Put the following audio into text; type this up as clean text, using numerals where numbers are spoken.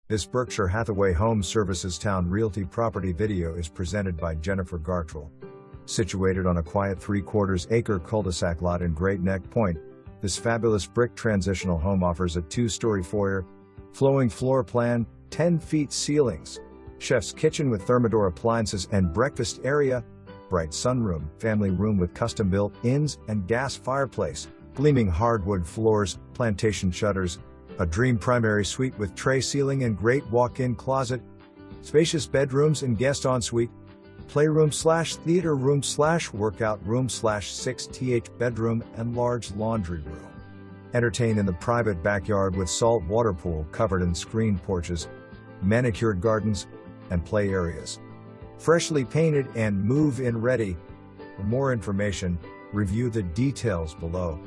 This Berkshire Hathaway Home Services Towne Realty property video is presented by Jennifer Gartrell. Situated on a quiet 3/4 acre cul-de-sac lot in Great Neck Point, this fabulous brick transitional home offers a 2-story foyer, flowing floor plan, 10 feet ceilings, chef's kitchen with Thermador appliances and breakfast area, bright sunroom, family room with custom-built ins and gas fireplace, gleaming hardwood floors, plantation shutters, a dream primary suite with tray ceiling and great walk-in closet, spacious bedrooms and guest ensuite, playroom/theater room/workout room/6th bedroom and large laundry room. Entertain in the private backyard with salt water pool covered in screened porches, manicured gardens, and play areas. Freshly painted and move-in ready. For more information, review the details below.